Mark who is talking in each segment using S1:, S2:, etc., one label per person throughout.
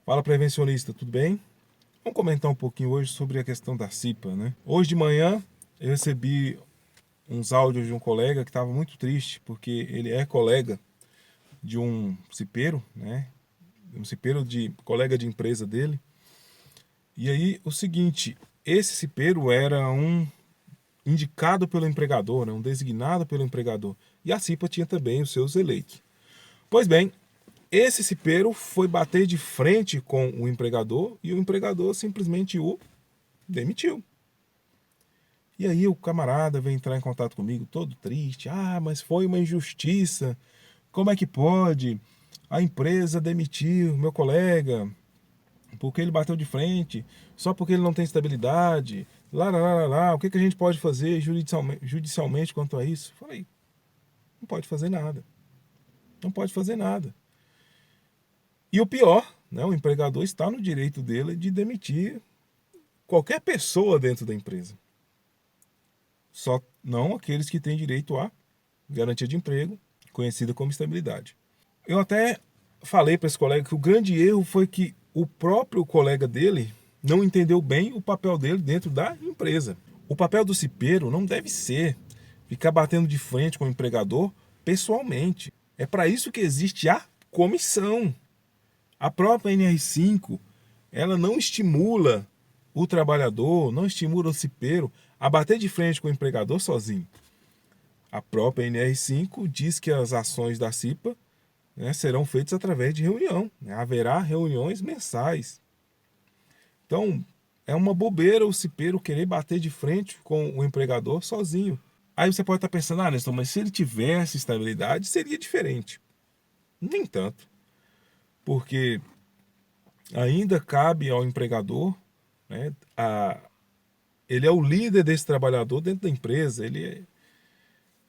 S1: Fala, prevencionista, tudo bem? Vamos comentar um pouquinho hoje sobre a questão da CIPA, né? Hoje de manhã eu recebi uns áudios de um colega que estava muito triste, porque ele é colega de um cipeiro, né? Um cipeiro de colega de empresa dele. E aí o seguinte, esse cipeiro era um indicado pelo empregador, né? Um designado pelo empregador. E a CIPA tinha também os seus eleitos. Pois bem, esse cipeiro foi bater de frente com o empregador e o empregador simplesmente o demitiu. E aí o camarada veio entrar em contato comigo todo triste. Ah, mas foi uma injustiça. Como é que pode? A empresa demitiu meu colega porque ele bateu de frente, só porque ele não tem estabilidade. Lá, lá, lá, lá. O que a gente pode fazer judicialmente quanto a isso? Falei, não pode fazer nada. Não pode fazer nada. E o pior, né, o empregador está no direito dele de demitir qualquer pessoa dentro da empresa. Só não aqueles que têm direito à garantia de emprego, conhecida como estabilidade. Eu até falei para esse colega que o grande erro foi que o próprio colega dele não entendeu bem o papel dele dentro da empresa. O papel do cipeiro não deve ser ficar batendo de frente com o empregador pessoalmente. É para isso que existe a comissão. A própria NR5, ela não estimula o trabalhador, não estimula o cipeiro a bater de frente com o empregador sozinho. A própria NR5 diz que as ações da CIPA, né, serão feitas através de reunião. Né? Haverá reuniões mensais. Então, é uma bobeira o cipeiro querer bater de frente com o empregador sozinho. Aí você pode estar pensando, ah, Nestor, mas se ele tivesse estabilidade, seria diferente. Nem tanto. Porque ainda cabe ao empregador, né, ele é o líder desse trabalhador dentro da empresa, ele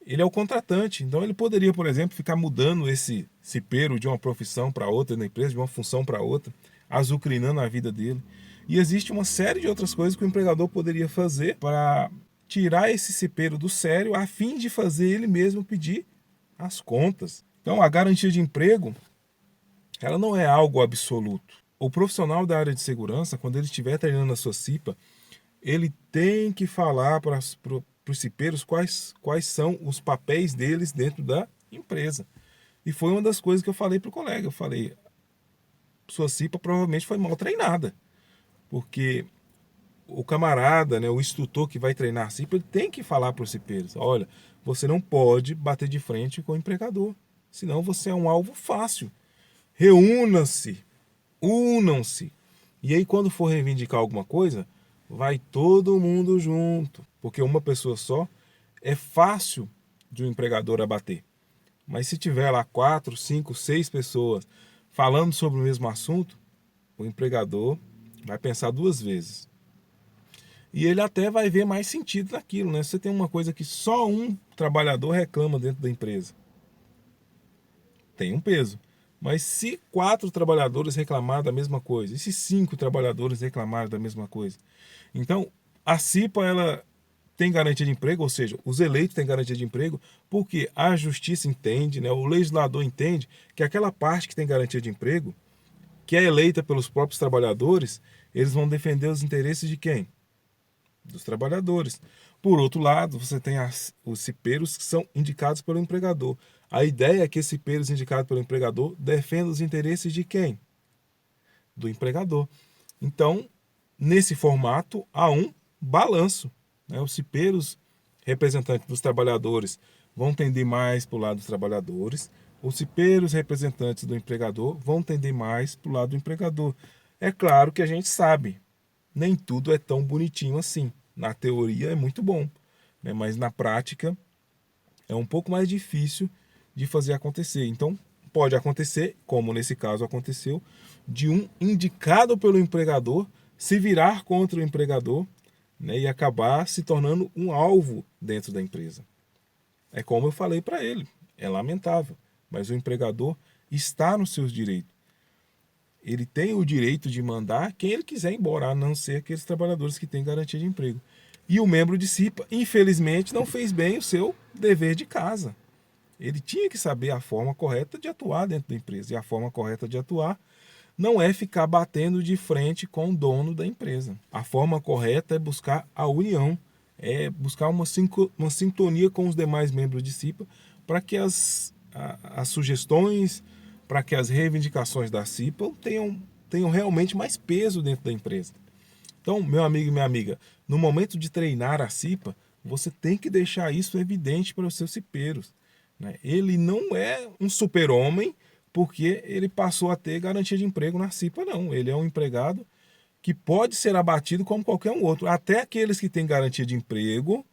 S1: é o contratante. Então ele poderia, por exemplo, ficar mudando esse cipeiro de uma profissão para outra na empresa, de uma função para outra, azucrinando a vida dele. E existe uma série de outras coisas que o empregador poderia fazer para tirar esse cipeiro do sério, a fim de fazer ele mesmo pedir as contas. Então a garantia de emprego, ela não é algo absoluto. O profissional da área de segurança, quando ele estiver treinando a sua CIPA, ele tem que falar para os cipeiros quais são os papéis deles dentro da empresa. E foi uma das coisas que eu falei para o colega. Eu falei, sua CIPA provavelmente foi mal treinada. Porque o camarada, né, o instrutor que vai treinar a CIPA, ele tem que falar para os cipeiros, olha, você não pode bater de frente com o empregador, senão você é um alvo fácil. Reúna-se, unam-se. E aí quando for reivindicar alguma coisa, vai todo mundo junto, porque uma pessoa só é fácil de um empregador abater. Mas se tiver lá 4, 5, 6 pessoas falando sobre o mesmo assunto, o empregador vai pensar duas vezes. E ele até vai ver mais sentido naquilo, né? Você tem uma coisa que só um trabalhador reclama dentro da empresa. Tem um peso. Mas se 4 trabalhadores reclamarem da mesma coisa, e se 5 trabalhadores reclamarem da mesma coisa? Então, a CIPA, ela tem garantia de emprego, ou seja, os eleitos têm garantia de emprego, porque a justiça entende, né, o legislador entende que aquela parte que tem garantia de emprego, que é eleita pelos próprios trabalhadores, eles vão defender os interesses de quem? Dos trabalhadores. Por outro lado, você tem os cipeiros que são indicados pelo empregador. A ideia é que esses cipeiros indicados pelo empregador defendam os interesses de quem? Do empregador. Então, nesse formato, há um balanço. Né? Os cipeiros representantes dos trabalhadores vão tender mais para o lado dos trabalhadores, os cipeiros representantes do empregador vão tender mais para o lado do empregador. É claro que a gente sabe, nem tudo é tão bonitinho assim. Na teoria é muito bom, né? Mas na prática é um pouco mais difícil de fazer acontecer. Então, pode acontecer, como nesse caso aconteceu, de um indicado pelo empregador se virar contra o empregador, né, e acabar se tornando um alvo dentro da empresa. É como eu falei para ele, é lamentável, mas o empregador está nos seus direitos. Ele tem o direito de mandar quem ele quiser embora, a não ser aqueles trabalhadores que têm garantia de emprego. E o membro de CIPA, infelizmente, não fez bem o seu dever de casa. Ele tinha que saber a forma correta de atuar dentro da empresa. E a forma correta de atuar não é ficar batendo de frente com o dono da empresa. A forma correta é buscar a união, é buscar uma sintonia com os demais membros de CIPA para que as sugestões, para que as reivindicações da CIPA tenham realmente mais peso dentro da empresa. Então, meu amigo e minha amiga, no momento de treinar a CIPA, você tem que deixar isso evidente para os seus cipeiros, né? Ele não é um super-homem porque ele passou a ter garantia de emprego na CIPA, não. Ele é um empregado que pode ser abatido como qualquer um outro. Até aqueles que têm garantia de emprego,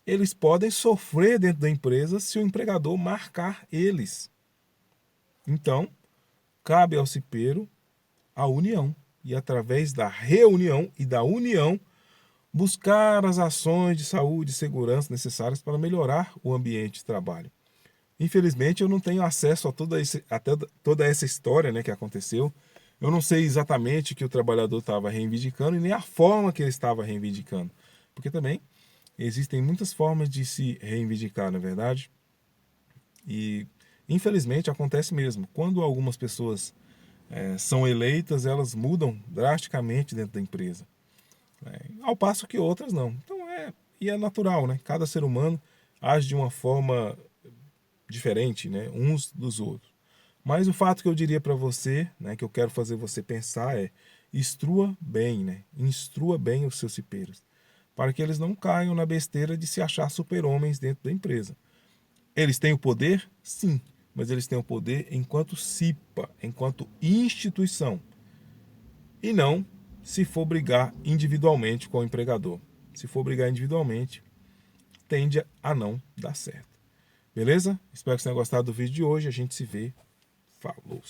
S1: eles podem sofrer dentro da empresa se o empregador marcar eles. Então, cabe ao cipeiro a união. E através da reunião e da união, buscar as ações de saúde e segurança necessárias para melhorar o ambiente de trabalho. Infelizmente, eu não tenho acesso a toda essa história, né, que aconteceu. Eu não sei exatamente o que o trabalhador estava reivindicando e nem a forma que ele estava reivindicando. Porque também existem muitas formas de se reivindicar, na verdade. E, infelizmente, acontece mesmo. Quando algumas pessoas são eleitas, elas mudam drasticamente dentro da empresa, né? Ao passo que outras não. Então e é natural, né? Cada ser humano age de uma forma diferente, né? Uns dos outros. Mas o fato que eu diria para você, né, que eu quero fazer você pensar instrua bem, né? Instrua bem os seus cipeiros, para que eles não caiam na besteira de se achar super-homens dentro da empresa. Eles têm o poder? Sim, mas eles têm o poder enquanto CIPA, enquanto instituição, e não se for brigar individualmente com o empregador. Se for brigar individualmente, tende a não dar certo. Beleza? Espero que você tenha gostado do vídeo de hoje. A gente se vê. Falou!